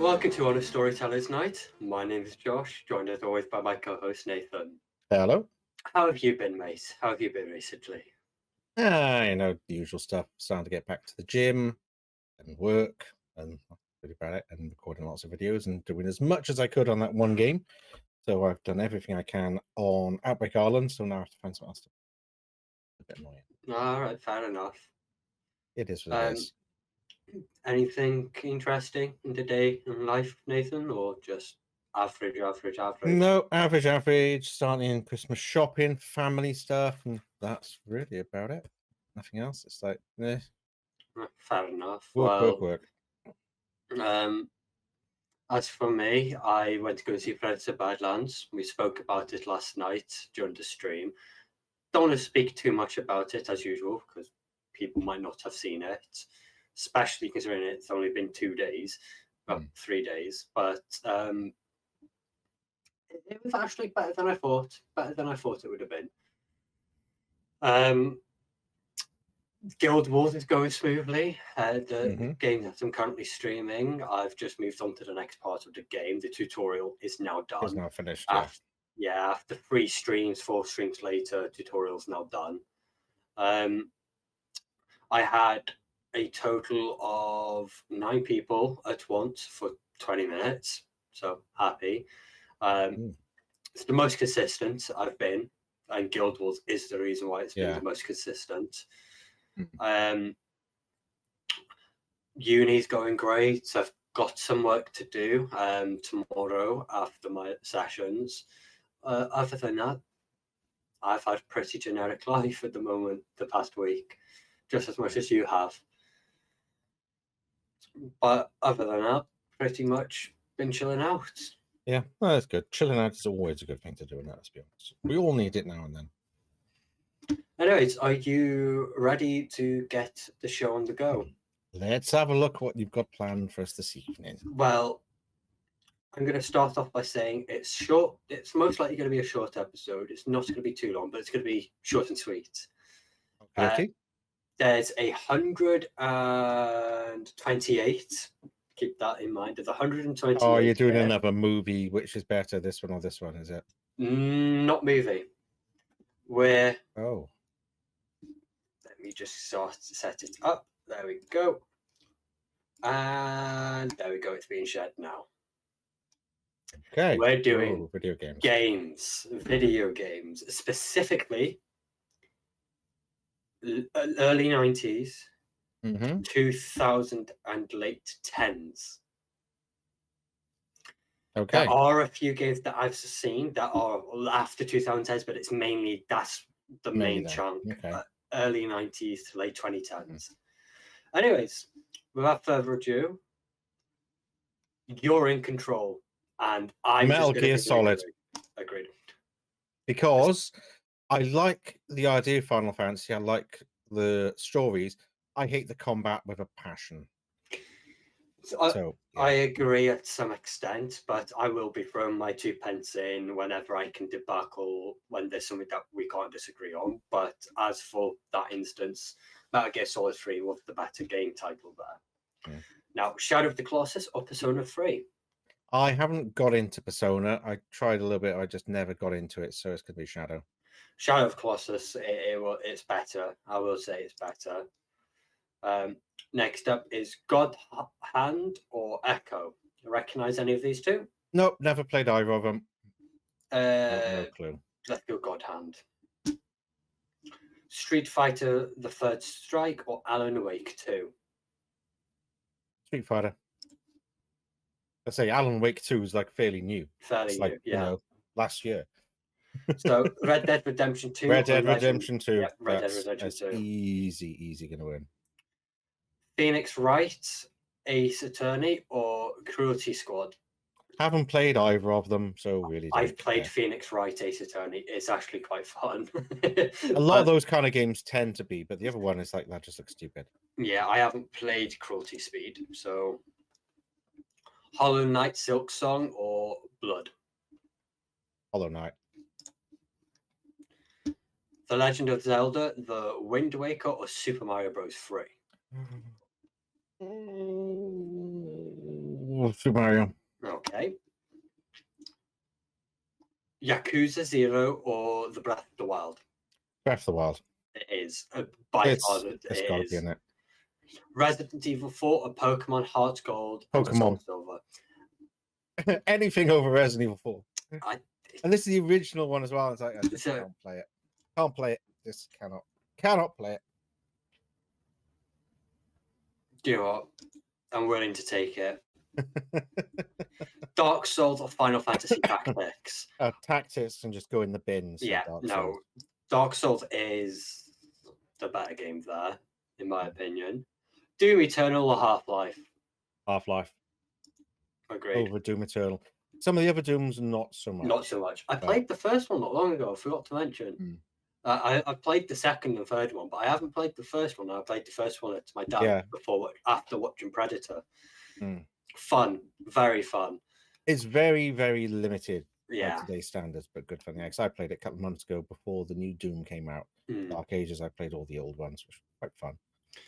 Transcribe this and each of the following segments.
Welcome to Honest Storytellers Night. My name is Josh, joined as always by my co-host Nathan. Hello. How have you been, mate? How have you been recently? The usual stuff. Starting to get back to the gym and work, and that's really about it. And recording lots of videos and doing as much as I could on that one game. So I've done everything I can on Outbreak Island. So now I have to find something else to. A bit annoying. All right, fair enough. It is what it is. Anything interesting in the day in life, Nathan, or just average? No, average. Starting Christmas shopping, family stuff, and that's really about it. Nothing else. It's like, Fair enough. work. As for me, I went to go see Predator Badlands. We spoke about it last night during the stream. Don't want to speak too much about it as usual because people might not have seen it, especially considering it's only been 2 days, well, 3 days. But it was actually better than I thought. Better than I thought it would have been. Guild Wars is going smoothly. The game that I'm currently streaming, I've just moved on to the next part of the game. The tutorial is now done. It's now finished. After 3 streams, 4 streams later, tutorial's now done. I had a total of 9 people at once for 20 minutes, so happy. It's the most consistent I've been, and Guild Wars is the reason why it's been the most consistent. Uni's going great. I've got some work to do tomorrow after my sessions. Other than that, I've had pretty generic life at the moment the past week, just as much as you have. But other than that, pretty much been chilling out. Yeah, well, that's good. Chilling out is always a good thing to do, and let's be honest. We all need it now and then. Anyways, are you ready to get the show on the go? Let's have a look what you've got planned for us this evening. Well, I'm going to start off by saying it's short. It's most likely going to be a short episode. It's not going to be too long, but it's going to be short and sweet. Okay. There's 128. Keep that in mind. There's 128. Oh, you're doing another movie. Which is better, this one or this one? Is it? Not movie. Where? Oh. Let me just set it up. There we go. And there we go. It's being shared now. Okay. We're doing video games. Video games, specifically early 90s, 2000 and late 10s. Okay. There are a few games that I've seen that are after 2010s, but it's mainly that's the main chunk. Okay. Early 90s to late 2010s. Anyways, without further ado, you're in control, and I'm Metal Gear Solid. Agreed. Because I like the idea of Final Fantasy. I like the stories. I hate the combat with a passion. I agree at some extent, but I will be throwing my 2 pence in whenever I can debacle when there's something that we can't disagree on. But as for that instance, Metal Gear Solid 3 was the better game title there. Now, Shadow of the Colossus or Persona 3? I haven't got into Persona. I tried a little bit. I just never got into it, so it's going to be Shadow. Shadow of Colossus, it's better. I will say it's better. Next up is God Hand or Echo. Recognize any of these two? Nope, never played either of them. No clue. Let's go God Hand. Street Fighter: The Third Strike or Alan Wake 2? Street Fighter. I say Alan Wake 2 is like fairly new. Fairly new, yeah. Last year. So Red Dead Redemption 2. Red Dead Redemption 2. Yeah, Red Dead Redemption 2. Easy going to win. Phoenix Wright, Ace Attorney, or Cruelty Squad? Haven't played either of them, so really. I've played Phoenix Wright, Ace Attorney. It's actually quite fun. A lot of those kind of games tend to be, but the other one is like that just looks stupid. Yeah, I haven't played Cruelty Speed, so Hollow Knight, Silk Song, or Blood? Hollow Knight. The Legend of Zelda, The Wind Waker, or Super Mario Bros. 3? Super Mario. Okay. Yakuza 0 or The Breath of the Wild? Breath of the Wild. It is. By far, It's it got to be is. in it. Resident Evil 4 or Pokemon Heart Gold and Soul Pokemon. Silver? Anything over Resident Evil 4. I- And this is the original one as well. It's like, I just So- can't play it. Can't play it. Just cannot play it. Do you know what? I'm willing to take it. Dark Souls or Final Fantasy Tactics? Tactics can just go in the bin. So Yeah, Dark no. Souls. Dark Souls is the better game there, in my opinion. Doom Eternal or Half-Life? Half-Life Agreed. over Doom Eternal. Some of the other Dooms, not so much. Not so much. I played the first one not long ago. I forgot to mention. Mm. I played the second and third one, but I haven't played the first one. I played the first one to my dad after watching Predator. Mm. Fun, very fun. It's very, very limited by Yeah. today's standards, but good fun. Yeah, because I played it a couple of months ago before the new Doom came out. Dark Ages, I played all the old ones, which was quite fun.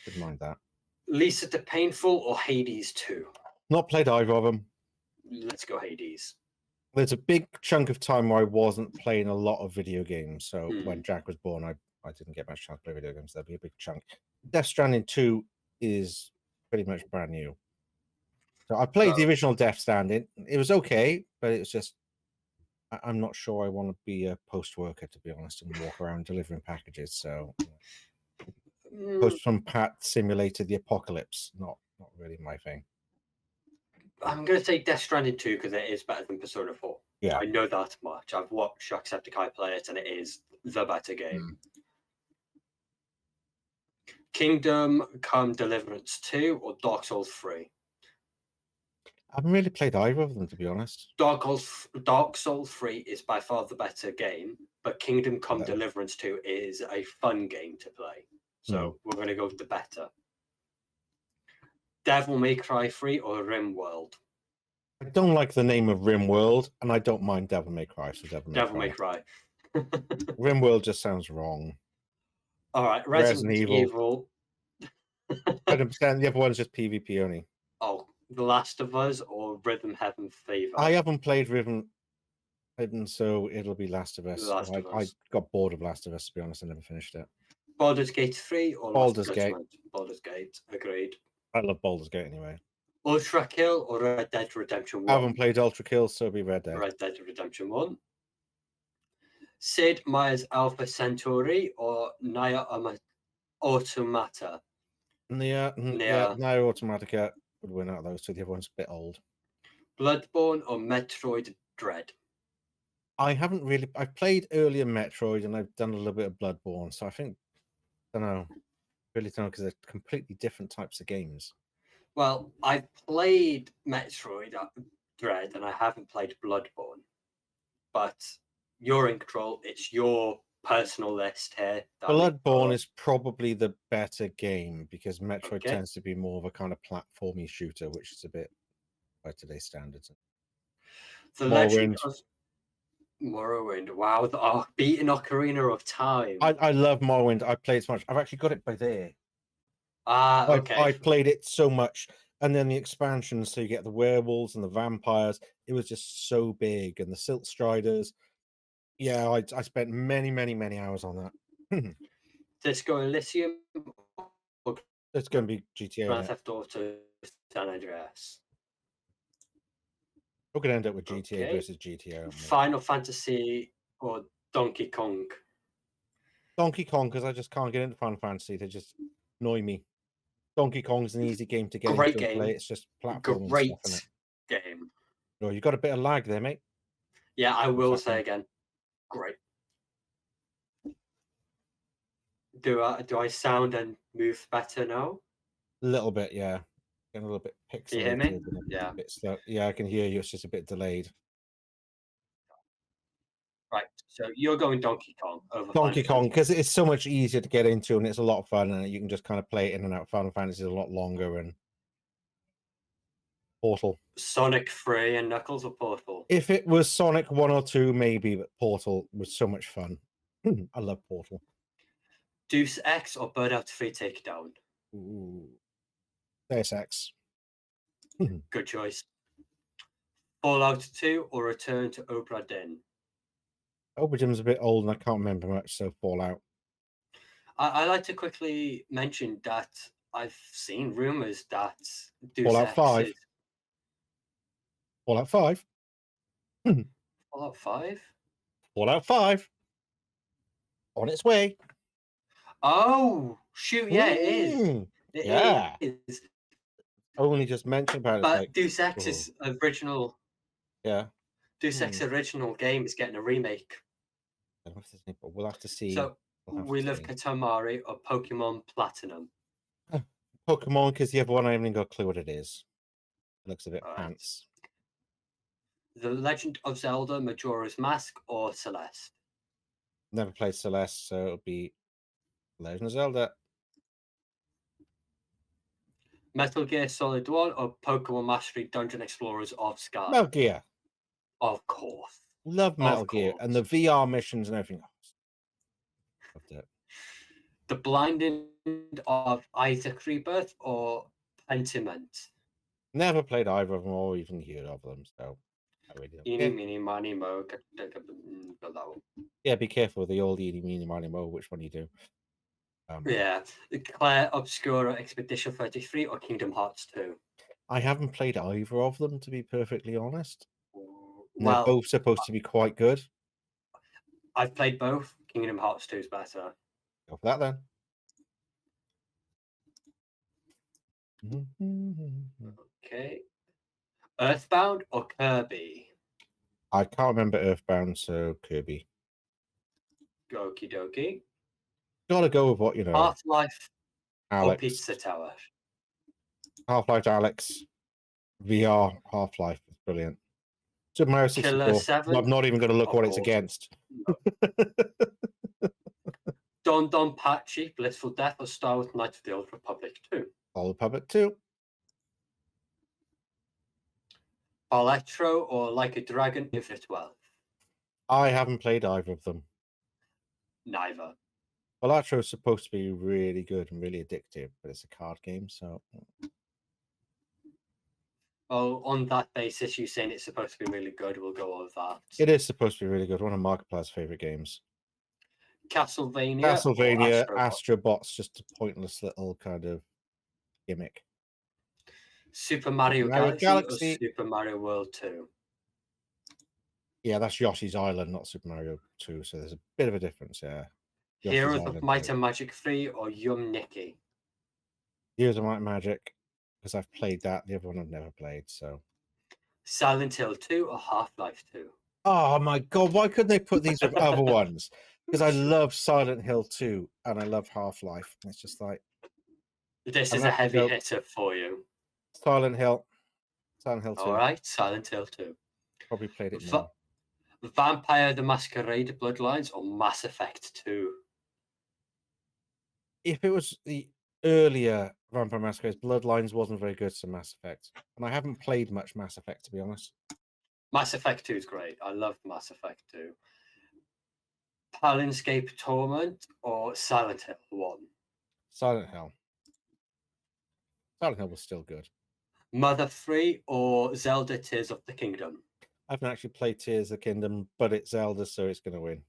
Didn't mind that. Lisa the Painful or Hades 2? Not played either of them. Let's go Hades. There's a big chunk of time where I wasn't playing a lot of video games. So when Jack was born, I didn't get much chance to play video games. There'll be a big chunk. Death Stranding 2 is pretty much brand new. So I played the original Death Stranding. It was okay, but it was just, I'm not sure I want to be a post worker, to be honest, and walk around delivering packages. So post from Pat simulated the apocalypse. Not really my thing. I'm going to say Death Stranding 2 because it is better than Persona 4. Yeah. I know that much. I've watched Jacksepticeye play it and it is the better game. Kingdom Come Deliverance 2 or Dark Souls 3? I haven't really played either of them, to be honest. Dark Souls 3 is by far the better game, but Kingdom Come Deliverance 2 is a fun game to play. So we're going to go with the better. Devil May Cry 3 or RimWorld? I don't like the name of RimWorld, and I don't mind Devil May Cry. So Devil May Cry. RimWorld just sounds wrong. All right, Resident Evil. 100%. The other one's just PvP only. Oh, The Last of Us or Rhythm Heaven Fever? I haven't played Rhythm, so it'll be Last of Us. I got bored of Last of Us, to be honest. I never finished it. Baldur's Gate 3 or Baldur's Gate? Baldur's Gate, agreed. I love Baldur's Gate anyway. Ultra Kill or Red Dead Redemption 1? I haven't played Ultra Kill, so it'll be Red Dead. Red Dead Redemption 1. Sid Meier's Alpha Centauri or Nier Automata? Nier Automatica would win out of those two. The other one's a bit old. Bloodborne or Metroid Dread? I've played earlier Metroid and I've done a little bit of Bloodborne, so I think, I don't know, really don't know, because they're completely different types of games. Well, I've played Metroid Dread and I haven't played Bloodborne, but you're in control. It's your personal list here. Bloodborne is probably the better game because Metroid tends to be more of a kind of platformy shooter, which is a bit by today's standards. The Legend of Morrowind. Wow, beaten Ocarina of Time. I love Morrowind. I played so much. I've actually got it by there. Okay. I played it so much. And then the expansions, so you get the werewolves and the vampires. It was just so big. And the Silt Striders. Yeah, I spent many, many, many hours on that. Disco Elysium. It's going to be GTA. Grand Theft Auto San Andreas. We're going to end up with GTA versus GTA. Final Fantasy or Donkey Kong? Donkey Kong, because I just can't get into Final Fantasy. They just annoy me. Donkey Kong's an easy game to get into and play. It's just platform. Great game. Oh, you got a bit of lag there, mate. Yeah, I will say again. Great. Do I sound and move better now? A little bit, yeah. Getting a little bit pixelated. Can you hear me? Yeah. A bit slow. Yeah, I can hear you. It's just a bit delayed. Right. So you're going Donkey Kong over Donkey Kong because it's so much easier to get into and it's a lot of fun and you can just kind of play it in and out. Final Fantasy is a lot longer and Portal. Sonic 3 and Knuckles or Portal? If it was Sonic 1 or 2, maybe, but Portal was so much fun. I love Portal. Deus Ex or Burnout 3 Takedown? Ooh. Deus Ex. Good choice. Fallout 2 or Return to Obra Dinn? Oberdim's a bit old and I can't remember much, so Fallout. I like to quickly mention that I've seen rumors that Deus Fallout Ex 5. is Fallout 5. Fallout 5. Fallout 5. On its way. Oh shoot! Yeah, it is. Mm, It yeah. is. Only just mentioned about it. But Like, Deus oh, Ex's original yeah. Deus Ex original game is getting a remake. I don't know if there's any, but we'll have to see. So We'll have we to love see. Katamari or Pokemon Platinum. Pokemon, because the other one I haven't even got a clue what it is. It looks a bit Alright. pants. The Legend of Zelda Majora's Mask or Celeste? Never played Celeste, so it'll be Legend of Zelda. Metal Gear Solid 1 or Pokemon Mastery Dungeon Explorers of Sky? Metal Gear. Of course. Love Metal Of Gear and the course. VR missions and everything else. Loved it. The Blinding of Isaac Rebirth or Pentiment? Never played either of them or even heard of them, so I really don't Eeny, care. meeny, miny, mo. Got that one. Yeah, be careful with the old eeny, meeny, miny, mo, which one you do. Yeah. Claire Obscura Expedition 33 or Kingdom Hearts 2? I haven't played either of them, to be perfectly honest. And they're Well, both supposed to be quite good. I've played both. Kingdom Hearts 2 is better. Go for that then. Okay. Earthbound or Kirby? I can't remember Earthbound, so Kirby. Okie dokie. Gotta go with what you know. Half-Life or Alex. Pizza Tower? Half-Life Alex. VR Half-Life is brilliant. Super Mario 64. Killer 7. I'm not even going to look Of what it's course. against. Don Don Pachi, Blissful Death or Star Wars Knights of the Old Republic 2? All the Public 2. Electro or Like a Dragon Infinite Wealth? I haven't played either of them. Neither. Electro is supposed to be really good and really addictive, but it's a card game, so... Oh, on that basis, you're saying it's supposed to be really good. We'll go with that. It is supposed to be really good. One of Markiplier's favourite games. Castlevania or Astrobot's just a pointless little kind of gimmick. Super Mario Galaxy or Super Mario World 2? Yeah, that's Yoshi's Island, not Super Mario 2, so there's a bit of a difference, yeah. Yoshi's Heroes Island of Might 2. and Magic 3 or Yum Nikki? Heroes of Might and Magic, because I've played that. The other one I've never played, so... Silent Hill 2 or Half-Life 2? Oh my god, why couldn't they put these with other ones? Because I love Silent Hill 2 and I love Half-Life. It's just like... This is a heavy hitter for you. Silent Hill. Silent Hill 2. Alright, Silent Hill 2. Probably played it more. Vampire the Masquerade Bloodlines or Mass Effect 2? If it was the earlier Vampire Masquerade, Bloodlines wasn't very good to Mass Effect. And I haven't played much Mass Effect, to be honest. Mass Effect 2 is great. I love Mass Effect 2. Planescape Torment or Silent Hill 1? Silent Hill. Silent Hill was still good. Mother 3 or Zelda Tears of the Kingdom? I haven't actually played Tears of the Kingdom, but it's Zelda, so it's going to win.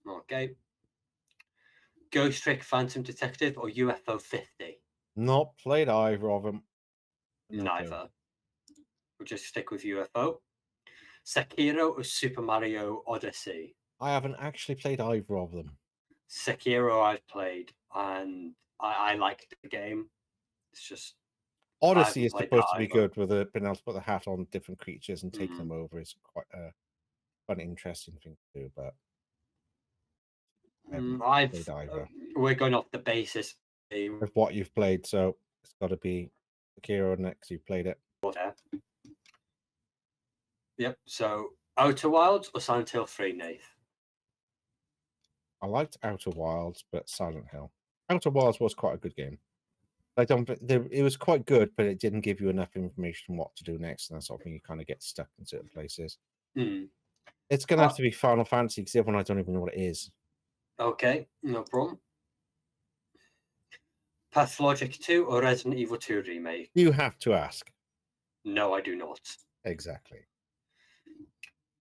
Okay. Ghost Trick Phantom Detective or UFO 50? Not played either of them. Neither. We'll just stick with UFO. Sekiro or Super Mario Odyssey? I haven't actually played either of them. Sekiro I've played, and I liked the game. It's just... Odyssey is supposed to be good with being able to put the hat on different creatures and take them over. It's quite a fun, interesting thing to do, but I haven't played either. We're going off the basis of what you've played, so it's got to be Sekiro next. You've played it. Yep. So Outer Wilds or Silent Hill 3, Nath? I liked Outer Wilds, but Silent Hill. Outer Wilds was quite a good game. It was quite good, but it didn't give you enough information on what to do next, and that sort of thing. You kind of get stuck in certain places. It's going to have to be Final Fantasy, because the other one I don't even know what it is. Okay, no problem. Pathologic 2 or Resident Evil 2 remake? You have to ask. No, I do not. Exactly.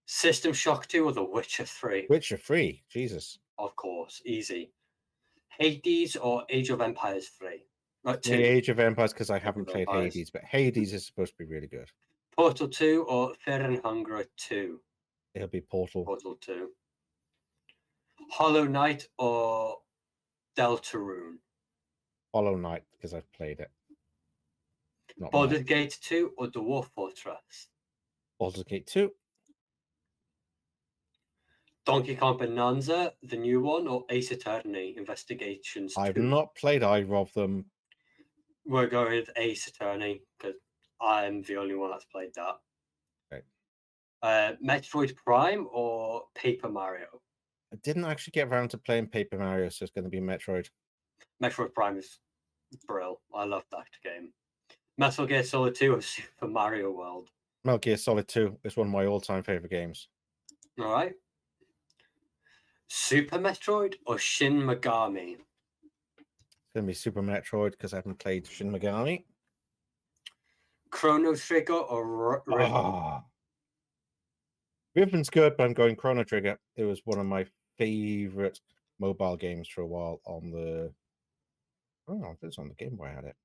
System Shock 2 or The Witcher 3? Witcher 3. Jesus. Of course, easy. Hades or Age of Empires 3? Not The 2. Age of Empires because I of haven't played Empires. Hades, but Hades is supposed to be really good. Portal 2 or Fear and Hunger 2? It'll be Portal. Portal 2. Hollow Knight or Deltarune? Hollow Knight because I've played it. Not Baldur's Gate 2 or Dwarf Fortress? Baldur's Gate 2. Donkey Kong Bonanza, the new one, or Ace Attorney Investigations 2? I've not played either of them. We're going with Ace Attorney because I'm the only one that's played that. Okay. Metroid Prime or Paper Mario? I didn't actually get around to playing Paper Mario, so it's going to be Metroid. Metroid Prime is brill. I love that game. Metal Gear Solid 2 or Super Mario World? Metal Gear Solid 2 is one of my all-time favorite games. All right. Super Metroid or Shin Megami? It's going to be Super Metroid because I haven't played Shin Megami. Chrono Trigger or Ribbon? Ah. Ribbon's good, but I'm going Chrono Trigger. It was one of my favorite mobile games for a while on the... Oh, it's on the Game Boy I had it.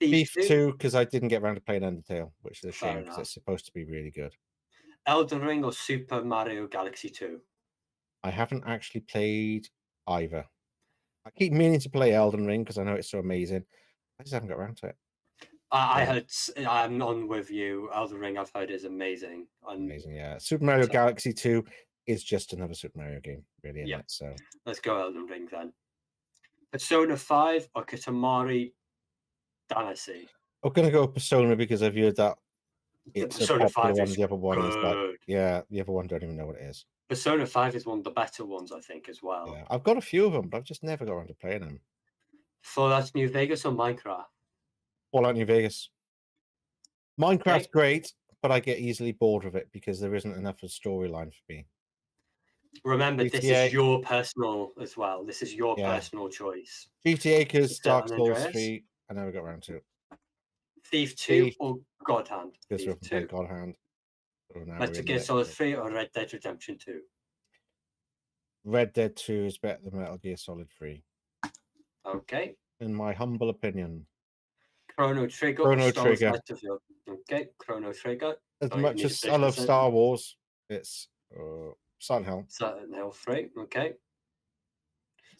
Thief 2 because I didn't get around to playing Undertale, which is a shame because it's supposed to be really good. Elden Ring or Super Mario Galaxy 2? I haven't actually played either. I keep meaning to play Elden Ring because I know it's so amazing. I just haven't got around to it. I'm on with you. Elden Ring, I've heard, is amazing. Amazing, yeah. Super Mario Galaxy 2 is just another Super Mario game, really, isn't it? So let's go Elden Ring then. Persona 5 or Katamari Damacy? I'm going to go Persona because I've heard that it's Persona a popular 5 one. is The other one is like, good. yeah, the other one don't even know what it is. Persona 5 is one of the better ones, I think, as well. Yeah, I've got a few of them, but I've just never got around to playing them. Fallout New Vegas or Minecraft? Fallout New Vegas. Minecraft's great, but I get easily bored of it because there isn't enough of a storyline for me. Remember, this is your personal as well. This is your personal choice. GTA because Dark Souls 3, I never got around to it. Thief 2 or God Hand? Because we've played God Hand. Metal Gear Solid 3 or Red Dead Redemption 2? Red Dead 2 is better than Metal Gear Solid 3. Okay. In my humble opinion. Chrono Trigger. Okay, Chrono Trigger. As much as I love Star Wars, it's Silent Hill. Silent Hill 3, okay.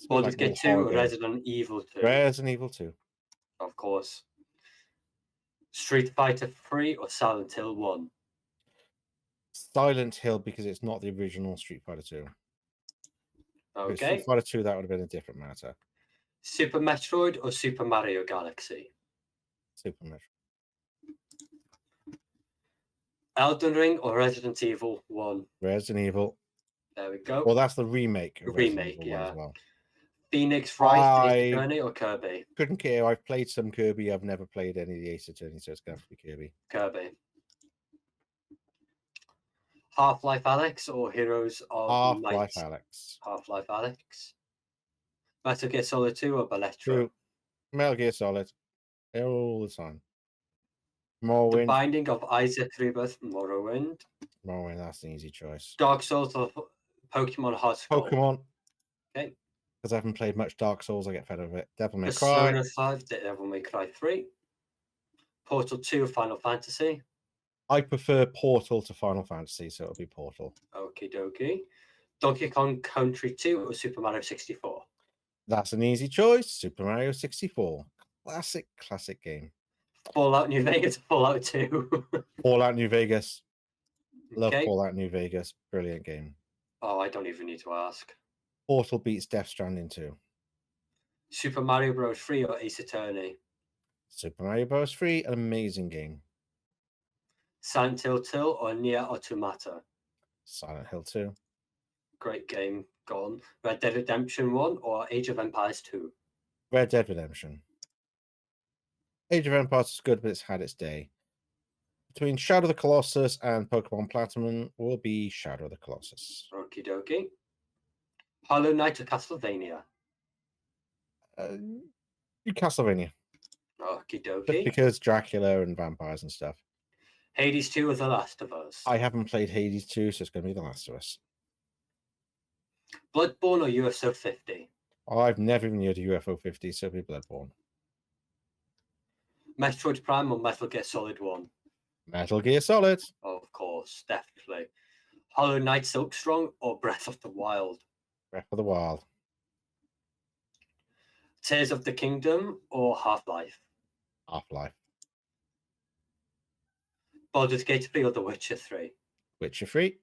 Baldur's Gate 2 or Resident Evil 2? Resident Evil 2. Of course. Street Fighter 3 or Silent Hill 1? Silent Hill because it's not the original Street Fighter 2. Okay. Street Fighter 2, that would have been a different matter. Super Metroid or Super Mario Galaxy? Super Metroid. Elden Ring or Resident Evil 1? Resident Evil. There we go. Well, that's the remake. Yeah. As well. Phoenix Wright, Ace Attorney or Kirby? Couldn't care. I've played some Kirby. I've never played any of the Ace Attorney, so it's going to have to be Kirby. Kirby. Half-Life Alyx or Heroes of Half-Life Alyx. Half-Life Alyx. Metal Gear Solid 2 or Belletro? Metal Gear Solid. All the time. Morrowind. The Binding of Isaac Rebirth, Morrowind. Morrowind, that's an easy choice. Dark Souls or Pokemon Heart Gold? Pokemon. Okay. Because I haven't played much Dark Souls, I get fed of it. Devil May Persona Cry. 5, Devil May Cry 3. Portal 2, Final Fantasy. I prefer Portal to Final Fantasy, so it'll be Portal. Okie dokie. Donkey Kong Country 2 or Super Mario 64? That's an easy choice. Super Mario 64. Classic game. Fallout New Vegas, Fallout 2. Fallout New Vegas. Love Fallout New Vegas. Brilliant game. Oh, I don't even need to ask. Portal beats Death Stranding 2. Super Mario Bros. 3 or Ace Attorney? Super Mario Bros. 3, an amazing game. Silent Hill 2 or Nier Automata? Silent Hill 2. Great game, gone. Red Dead Redemption 1 or Age of Empires 2? Red Dead Redemption. Age of Empires is good, but it's had its day. Between Shadow of the Colossus and Pokemon Platinum will be Shadow of the Colossus. Okie dokie. Hollow Knight or Castlevania? Castlevania. Okie dokie. Just because Dracula and vampires and stuff. Hades 2 or The Last of Us? I haven't played Hades 2, so it's going to be The Last of Us. Bloodborne or UFO 50? I've never even heard of UFO 50, so it'll be Bloodborne. Metroid Prime or Metal Gear Solid 1? Metal Gear Solid. Oh, of course, definitely. Hollow Knight Silksong or Breath of the Wild? Breath of the Wild. Tears of the Kingdom or Half-Life? Half-Life. Baldur's Gate 3 or The Witcher 3? Witcher 3.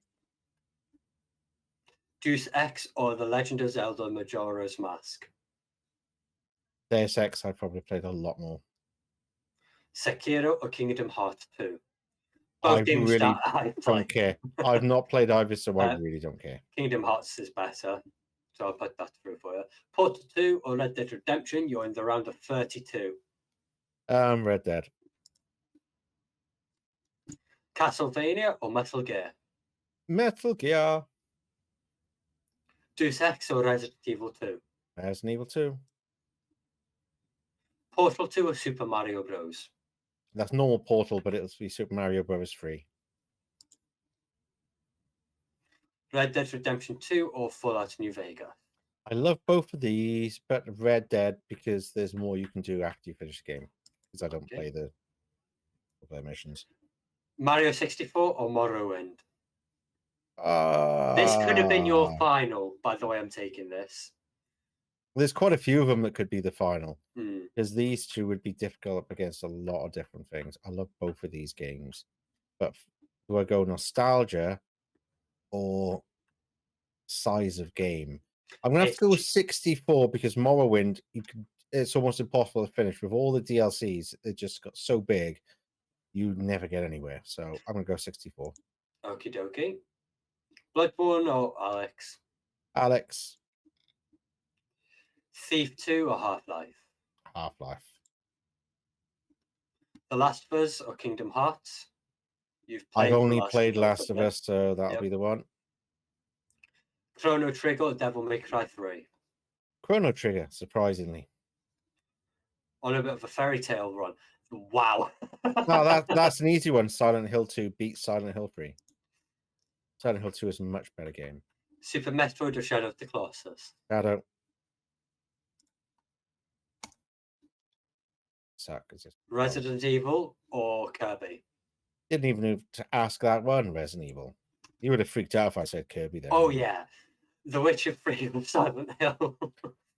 Deus Ex or The Legend of Zelda Majora's Mask? Deus Ex, I probably played a lot more. Sekiro or Kingdom Hearts 2? I Both games really that I don't played. care. I've not played either, so I really don't care. Kingdom Hearts is better, so I'll put that through for you. Portal 2 or Red Dead Redemption? You're in the round of 32. Red Dead. Castlevania or Metal Gear? Metal Gear. Deus Ex or Resident Evil 2? Resident Evil 2. Portal 2 or Super Mario Bros? That's normal Portal, but it'll be Super Mario Bros. 3. Red Dead Redemption 2 or Fallout New Vegas? I love both of these, but Red Dead because there's more you can do after you finish the game. Because I don't play the missions. Mario 64 or Morrowind? This could have been your final, by the way I'm taking this. There's quite a few of them that could be the final. Hmm. Because these two would be difficult up against a lot of different things. I love both of these games. But do I go nostalgia or size of game? I'm going to have to go with 64 because Morrowind, it's almost impossible to finish. With all the DLCs, it just got so big, you never get anywhere. So I'm going to go 64. Okie dokie. Bloodborne or Alex? Alex. Thief 2 or Half-Life? Half-Life. The Last of Us or Kingdom Hearts? I've only played Last of Us, so that'll be the one. Chrono Trigger or Devil May Cry 3? Chrono Trigger, surprisingly. On a bit of a fairy tale run. Wow. No, that's an easy one. Silent Hill 2 beats Silent Hill 3. Silent Hill 2 is a much better game. Super Metroid or Shadow of the Colossus? Shadow. Resident Evil or Kirby? Didn't even need to ask that one, Resident Evil. You would have freaked out if I said Kirby then. Oh, yeah. The Witcher 3 or Silent Hill?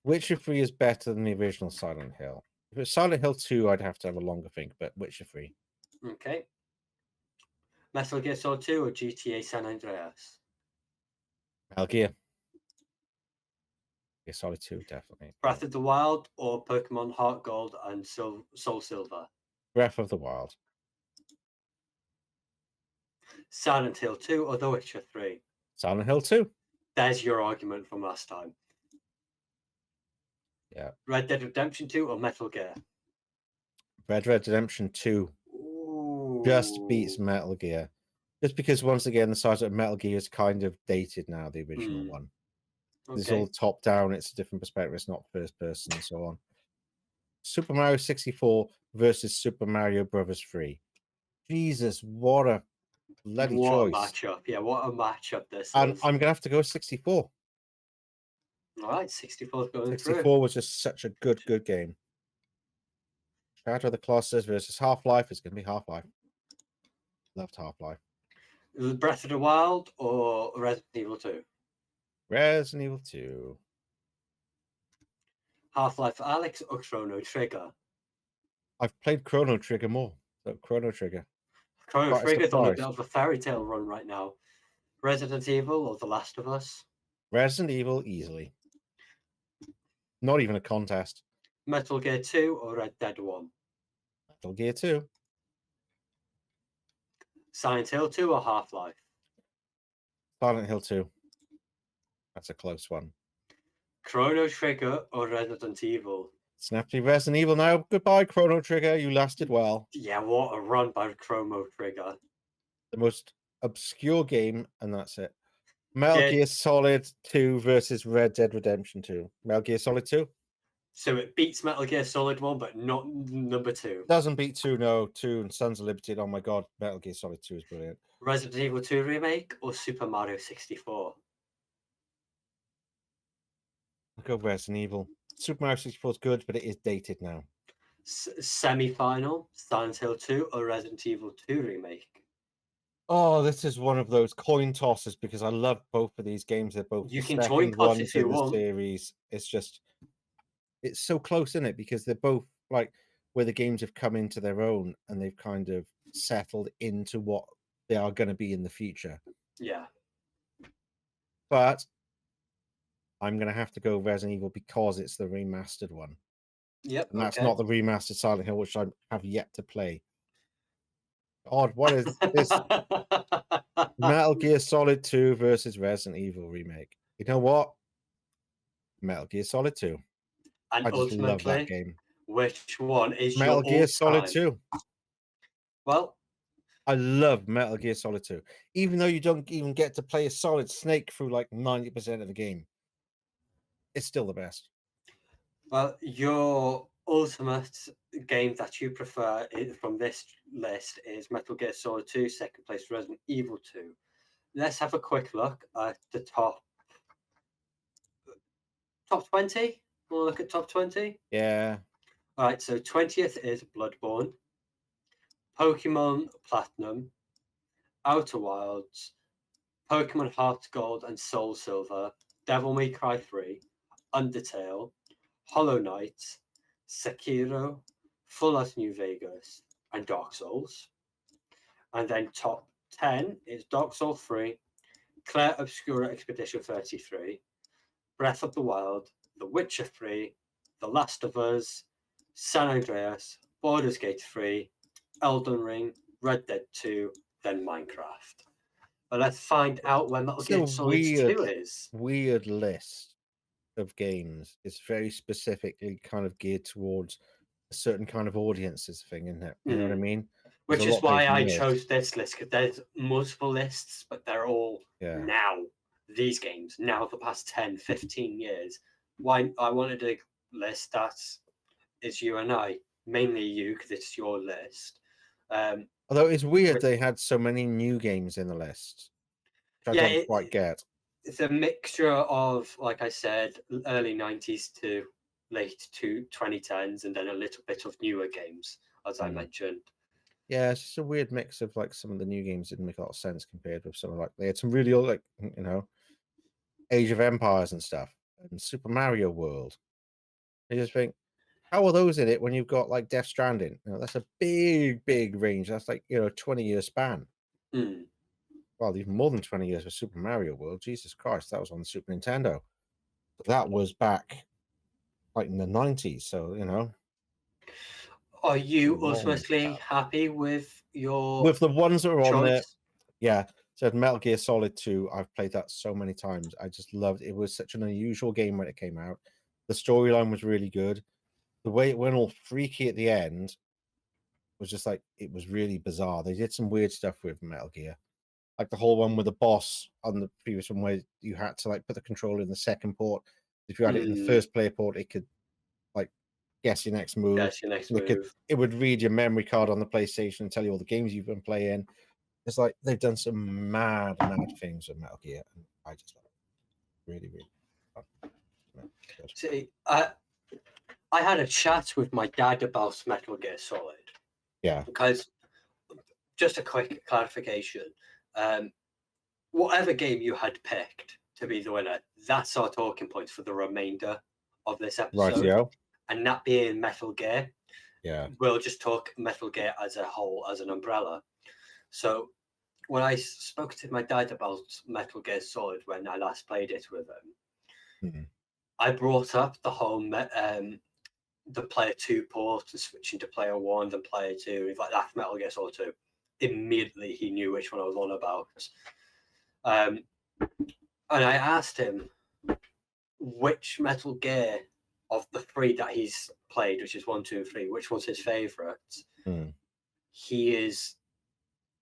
Witcher 3 is better than the original Silent Hill. If it's Silent Hill 2, I'd have to have a longer think, but Witcher 3. Okay. Metal Gear Solid 2 or GTA San Andreas? Metal Gear. Yeah, Solid 2, definitely. Breath of the Wild or Pokemon Heart Gold and Soul Silver? Breath of the Wild. Silent Hill 2 or The Witcher 3? Silent Hill 2. There's your argument from last time. Yeah. Red Dead Redemption 2 or Metal Gear? Red Dead Redemption 2 just beats Metal Gear. Just because, once again, the size of Metal Gear is kind of dated now, the original one. Okay. It's all top down, it's a different perspective, it's not first person and so on. Super Mario 64 versus Super Mario Brothers 3. Jesus, what a bloody choice. What a matchup. Yeah, what a matchup this is. And I'm going to have to go 64. All right, 64 is going 64 through. was just such a good game. Shadow of the Colossus versus Half-Life is going to be Half-Life. Loved Half-Life. Breath of the Wild or Resident Evil 2? Resident Evil 2. Half-Life Alex or Chrono Trigger? I've played Chrono Trigger more. So Chrono Trigger. Chrono Trigger's on a bit of a fairy tale run right now. Resident Evil or The Last of Us? Resident Evil easily. Not even a contest. Metal Gear 2 or Red Dead 1? Metal Gear 2. Silent Hill 2 or Half-Life? Silent Hill 2. That's a close one. Chrono Trigger or Resident Evil? Snappy Resident Evil now. Goodbye, Chrono Trigger. You lasted well. Yeah, what a run by Chrono Trigger. The most obscure game, and that's it. Metal Gear Solid 2 versus Red Dead Redemption 2. Metal Gear Solid 2. So it beats Metal Gear Solid 1, but not number 2. Doesn't beat 2, no. 2 and Sons of Liberty. Oh my god, Metal Gear Solid 2 is brilliant. Resident Evil 2 Remake or Super Mario 64? I'll go Resident Evil. Super Mario 64 is good, but it is dated now. Semi-final, Silent Hill 2 or Resident Evil 2 Remake? Oh, this is one of those coin tosses because I love both of these games. They're both You the can coin second toss ones if you in the want. series. It's just, it's so close, isn't it? Because they're both like where the games have come into their own and they've kind of settled into what they are going to be in the future. Yeah. But I'm going to have to go Resident Evil because it's the remastered one. Yep. And that's okay. not the remastered Silent Hill, which I have yet to play. God, what is this? Metal Gear Solid 2 versus Resident Evil Remake. You know what? Metal Gear Solid 2. And I just love that ultimately, game. which one is Metal your Gear Solid all-time? 2. Well, I love Metal Gear Solid 2. Even though you don't even get to play a Solid Snake through like 90% of the game, it's still the best. well, your ultimate game that you prefer from this list is Metal Gear Solid 2, second place Resident Evil 2. Let's have a quick look at the top 20. We'll look at top 20. Yeah. All right, so 20th is Bloodborne, Pokemon Platinum, Outer Wilds, Pokemon Heart Gold and Soul Silver, Devil May Cry 3, Undertale, Hollow Knight, Sekiro, Fallout New Vegas, and Dark Souls. And then top 10 is Dark Souls 3, Claire Obscura Expedition 33, Breath of the Wild, The Witcher 3, The Last of Us, San Andreas, Baldur's Gate 3, Elden Ring, Red Dead 2, then Minecraft. But let's find out when Metal It's Gear a Solid 2 is. weird list of games. It's very specifically kind of geared towards a certain kind of audiences thing, isn't it? You know what I mean? There's Which a is lot why they've I missed. chose this list, because there's multiple lists, but they're all now, these games, now the past 10, 15 years. Why I wanted a list that is you and I, mainly you, because it's your list. Although it's weird they had so many new games in the list, which I don't quite get. It's a mixture of, like I said, early 90s to late 2010s, and then a little bit of newer games, as I mentioned. Yeah, it's just a weird mix of like some of the new games didn't make a lot of sense compared with some of like they had some really old, like, you know, Age of Empires and stuff and Super Mario World. You just think, how are those in it when you've got like Death Stranding? You know, that's a big range. That's like, 20-year span. Well, even more than 20 years for Super Mario World. Jesus Christ, that was on the Super Nintendo. But that was back like in the 90s, so Are you long ultimately time. happy with your With the ones that are on there? choice? Yeah. So Metal Gear Solid 2, I've played that so many times. I just loved it. It was such an unusual game when it came out. The storyline was really good. The way it went all freaky at the end was just like, it was really bizarre. They did some weird stuff with Metal Gear. Like the whole one with the boss on the previous one where you had to like put the controller in the second port. If you had it in the first player port, it could like guess your next move. Guess your next move. It would read your memory card on the PlayStation and tell you all the games you've been playing. It's like they've done some mad things with Metal Gear, and I just love it. Really fun. See, I had a chat with my dad about Metal Gear Solid. Yeah. Because, just a quick clarification, whatever game you had picked to be the winner, that's our talking point for the remainder of this episode. Right, and that being Metal Gear. Yeah. We'll just talk Metal Gear as a whole, as an umbrella. So when I spoke to my dad about Metal Gear Solid when I last played it with him, I brought up the whole the player 2 port and switching to player 1 then player 2. He's like, that's Metal Gear Solid 2. Immediately he knew which one I was on about. And I asked him which Metal Gear of the 3 that he's played, which is 1, 2, and 3, which was his favourite.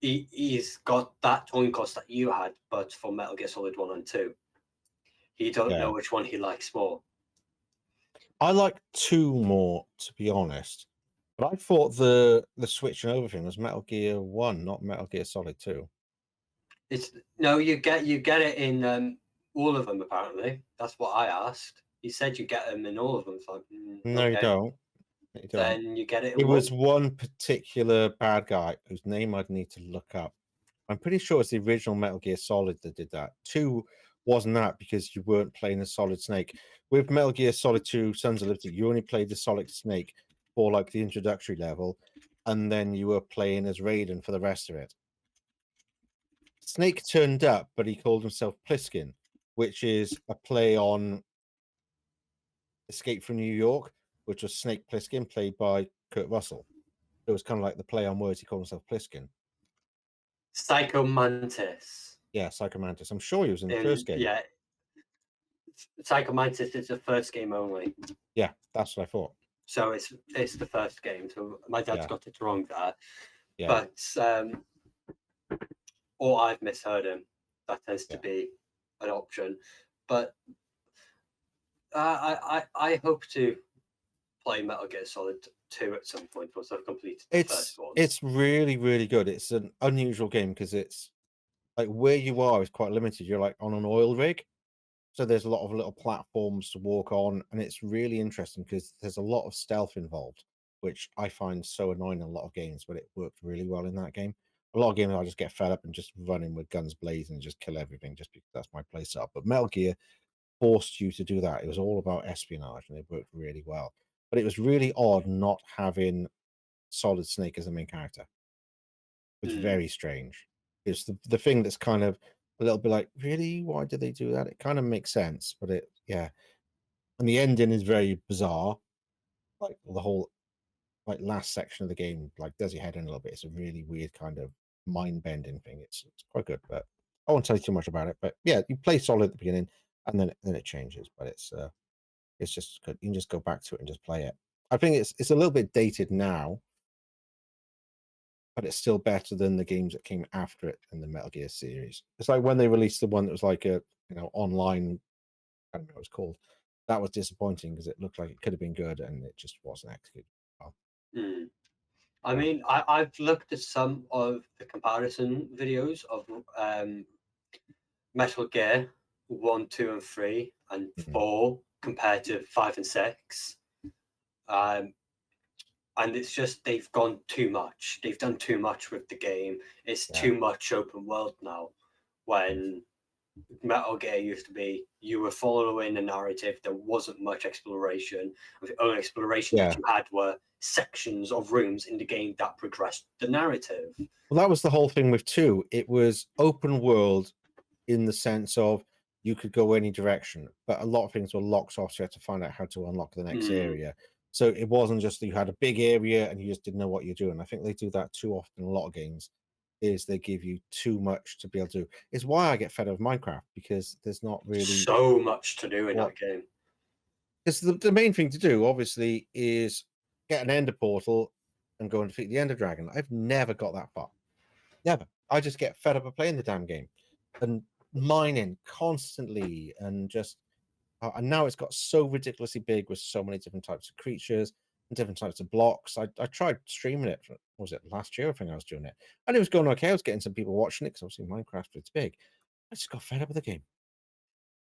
He's got that coin cost that you had, but for Metal Gear Solid 1 and 2. He don't know which one he likes more. I like 2 more, to be honest. But I thought the switching over thing was Metal Gear 1, not Metal Gear Solid 2. It's no, you get it in all of them. Apparently, that's what I asked. He said you get them in all of them. So No, you okay, don't. You don't. then you get it in It one. was one particular bad guy whose name I'd need to look up. I'm pretty sure it's the original Metal Gear Solid that did that. 2 wasn't that because you weren't playing a Solid Snake. With Metal Gear Solid 2 Sons of Liberty, you only played the Solid Snake for like the introductory level, and then you were playing as Raiden for the rest of it. Snake turned up, but he called himself Pliskin, which is a play on Escape from New York, which was Snake Plissken, played by Kurt Russell. It was kind of like the play on words. He called himself Pliskin. Psycho Mantis. Yeah, Psycho Mantis. I'm sure he was in the first game. Yeah, Psycho Mantis is the first game only. Yeah, that's what I thought. So it's the first game. So my dad's got it wrong there. Yeah. But or I've misheard him. That tends to be an option. But I hope to play Metal Gear Solid 2 at some point once I've completed the first one. It's really, really good. It's an unusual game because it's like where you are is quite limited. You're like on an oil rig. So there's a lot of little platforms to walk on, and it's really interesting because there's a lot of stealth involved, which I find so annoying in a lot of games, but it worked really well in that game. A lot of games I just get fed up and just running with guns blazing and just kill everything just because that's my play style. But Metal Gear forced you to do that. It was all about espionage and it worked really well. But it was really odd not having Solid Snake as the main character. It was very strange. It's the thing that's kind of a little bit like, really? Why did they do that? It kind of makes sense, but and the ending is very bizarre. Like the whole last section of the game, like does your head in a little bit. It's a really weird kind of mind bending thing. It's quite good, but I won't tell you too much about it. But yeah, you play Solid at the beginning, and then it changes. But it's just good. You can just go back to it and just play it. I think it's a little bit dated now, but it's still better than the games that came after it in the Metal Gear series. It's like when they released the one that was like a online, I don't know what it was called. That was disappointing because it looked like it could have been good and it just wasn't executed well. I mean, I've looked at some of the comparison videos of Metal Gear 1, 2, and 3, and 4 compared to 5 and 6. And it's just they've gone too much. They've done too much with the game. It's too much open world now. When Metal Gear used to be, you were following a narrative. There wasn't much exploration. The only exploration that you had were sections of rooms in the game that progressed the narrative. Well, that was the whole thing with 2. It was open world in the sense of you could go any direction, but a lot of things were locked off, so you had to find out how to unlock the next area. So it wasn't just that you had a big area and you just didn't know what you're doing. I think they do that too often in a lot of games, is they give you too much to be able to do. It's why I get fed up with Minecraft, because there's not really so much to do in that game. Because the main thing to do, obviously, is get an ender portal and go and defeat the Ender Dragon. I've never got that far. Never. I just get fed up of playing the damn game and mining constantly and just and now it's got so ridiculously big with so many different types of creatures and different types of blocks. I tried streaming it for, was it last year? I think I was doing it, and it was going okay. I was getting some people watching it because obviously Minecraft, it's big. I just got fed up with the game.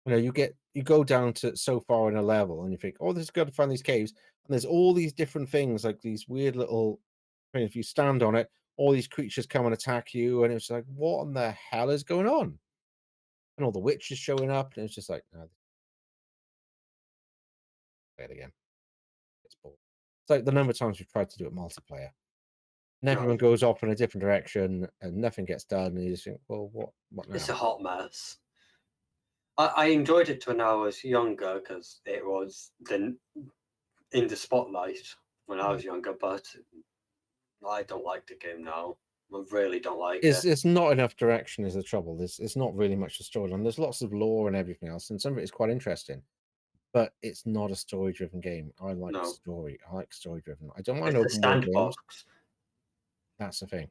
You know, you go down to so far in a level and you think, oh, this is good to find these caves, and there's all these different things, like these weird little, if you stand on it, all these creatures come and attack you, and it's like, what in the hell is going on? And all the witches showing up, and it's just like, no, play it again. It's boring. It's like the number of times we've tried to do it multiplayer, and everyone goes off in a different direction, and nothing gets done, and you just think, well, what now? It's a hot mess. I enjoyed it when I was younger because it was in the spotlight when I was younger, but I don't like the game now. I really don't like it. It's not enough direction is the trouble. It's not really much to story on. There's lots of lore and everything else, and some of it is quite interesting, but it's not a story-driven game. I like story. I like story-driven. I don't mind open world games. That's the thing.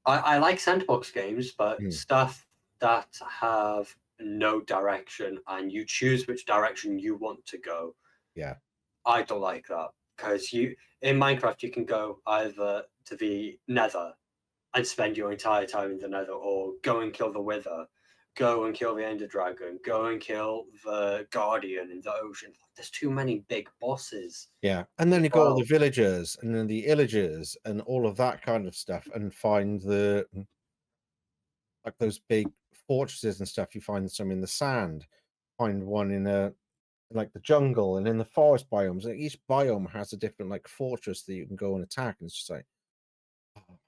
I like sandbox games, but stuff that have no direction and you choose which direction you want to go. Yeah. I don't like that because in Minecraft you can go either to the Nether and spend your entire time in the Nether, or go and kill the Wither, go and kill the Ender Dragon, go and kill the Guardian in the ocean. There's too many big bosses. Yeah, and then as you've got all the well. villagers and then the illagers and all of that kind of stuff, and find the like those big fortresses and stuff. You find some in the sand, find one in like the jungle and in the forest biomes. Like each biome has a different like fortress that you can go and attack, and it's just like oh,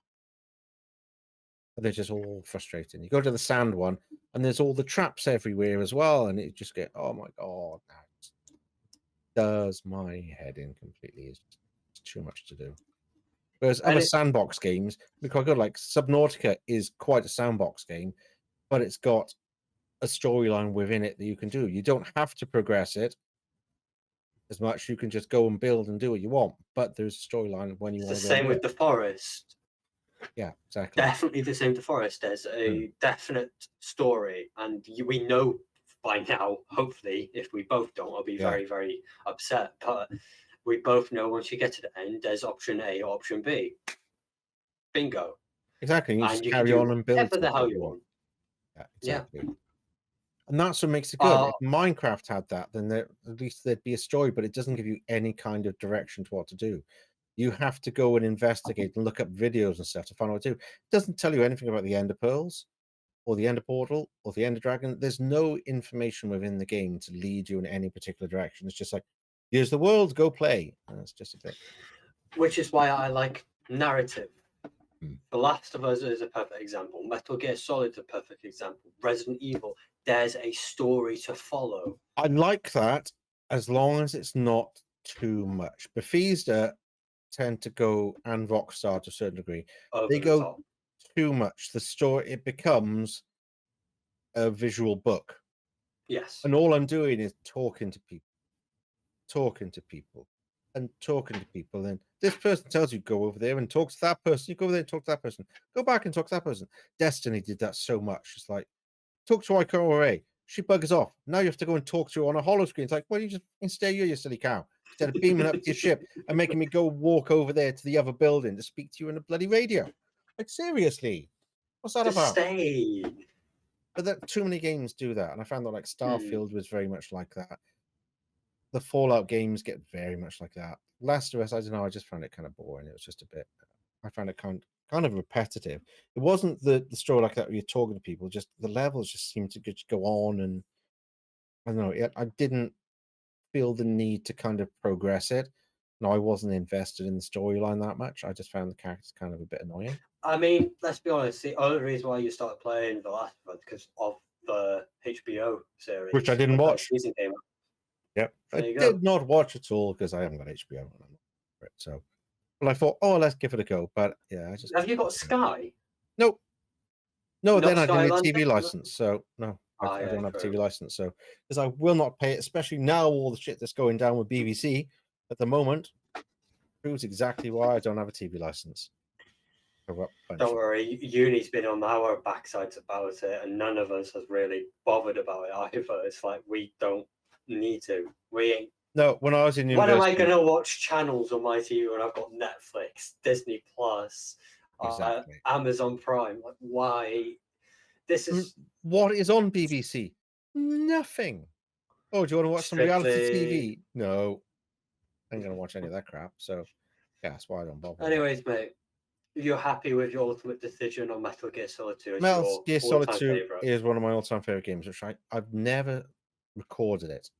they're just all frustrating. You go to the sand one, and there's all the traps everywhere as well, and it just get oh my god, that does my head in completely. It's too much to do. Whereas And other sandbox games, be quite good. Like Subnautica is quite a sandbox game, but it's got a storyline within it that you can do. You don't have to progress it as much. You can just go and build and do what you want. But there's a storyline when you it's the want to go and same do with it. the forest. Yeah, exactly. Definitely the same with the forest. There's a definite story, and we know by now, hopefully, if we both don't, I'll be Yeah, very, very upset. But we both know once you get to the end, there's option A, option B. Bingo. exactly. You And just you can carry on do and build whatever the something hell if you you want. want. Yeah, Yeah. exactly. And that's what makes it good. Uh, If Minecraft had that, then there, at least there'd be a story, but it doesn't give you any kind of direction to what to do. You have to go and investigate and look up videos and stuff to find out what to do. It doesn't tell you anything about the Ender Pearls or the Ender Portal or the Ender Dragon. There's no information within the game to lead you in any particular direction. It's just like, here's the world, go play. And it's just a bit. which is why I like narrative. Hmm. The Last of Us is a perfect example. Metal Gear Solid is a perfect example. Resident Evil, there's a story to follow. I like that as long as it's not too much. Bethesda tend to go, and Rockstar to a certain degree, Over they the go top. too much. The story, it becomes a visual book. Yes. And all I'm doing is talking to people, and talking to people. And this person tells you go over there and talk to that person. You go over there and talk to that person. Go back and talk to that person. Destiny did that so much. It's like talk to Ikora. She buggers off. Now you have to go and talk to her on a hollow screen. It's like, well, you just stay here, you silly cow. Instead of beaming up to your ship and making me go walk over there to the other building to speak to you in a bloody radio. Like seriously, what's that Just about? stay. But that too many games do that, and I found that like Hmm. Starfield was very much like that. The Fallout games get very much like that. Last of Us, I don't know, I just found it kind of boring. It was just a bit. I found it kind of repetitive. It wasn't the story like that where you're talking to people. Just the levels just seemed to just go on, and I don't know. I didn't feel the need to kind of progress it. No, I wasn't invested in the storyline that much. I just found the characters kind of a bit annoying. I mean, let's be honest. The only reason why you started playing The Last of Us because of the HBO series, Which I didn't the watch. season came out. Yep. There I you go. did not watch at all because I haven't got HBO and I'm not for it. So, well, I thought, oh, let's give it a go. But yeah, I just Have you got Sky? nope. No, Not then I didn't Sky need a Lantern? TV license. So no, Ah, I yeah, don't have a true. TV license. So because I will not pay it, especially now all the shit that's going down with BBC at the moment proves exactly why I don't have a TV license. Don't worry, Uni's been on our backsides about it, and none of us has really bothered about it either. It's like we don't need to. We ain't. No, when I was in When am I university, going to watch channels on my TV when I've got Netflix, Disney Plus, exactly. Amazon Prime? Like, why? This is What is on BBC? Nothing. Oh, do you want to watch some reality strictly. TV? No, I ain't gonna watch any of that crap. So yeah, that's why I don't bother. Anyways, mate, you're happy with your ultimate decision on Metal Gear Solid 2 as Metal your Gear Solid all-time 2 favorite? is one of my all-time favorite games, which I've never recorded it.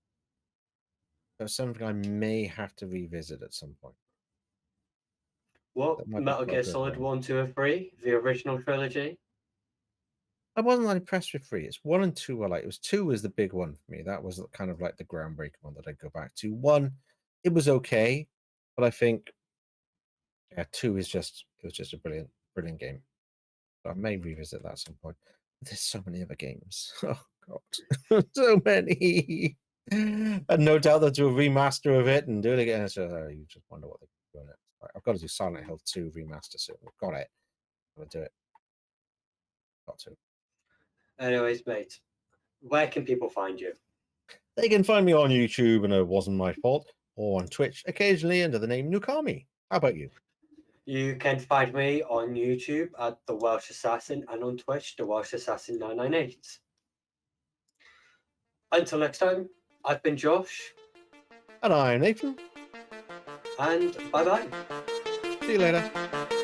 That's something I may have to revisit at some point. Well, That might be Metal quite a Gear good Solid one. 1, 2, and 3, the original trilogy. I wasn't that impressed with 3. It's 1 and 2 I like. It was 2 was the big one for me. That was kind of like the groundbreaking one that I'd go back to. 1, it was okay, but I think 2 is just it was just a brilliant game. So I may revisit that at some point. There's so many other games. Oh god, so many. And no doubt they'll do a remaster of it and do it again. It's just, you just wonder what they're doing. Like, I've got to do Silent Hill 2 remaster soon. I've got it. I'll do it. Got to. Anyways, mate, where can people find you? They can find me on YouTube, and it wasn't my fault. or on Twitch, occasionally under the name Nukami. How about you? You can find me on YouTube at The Welsh Assassin and on Twitch, The Welsh Assassin 998. Until next time, I've been Josh, And I'm Nathan. and bye bye. See you later.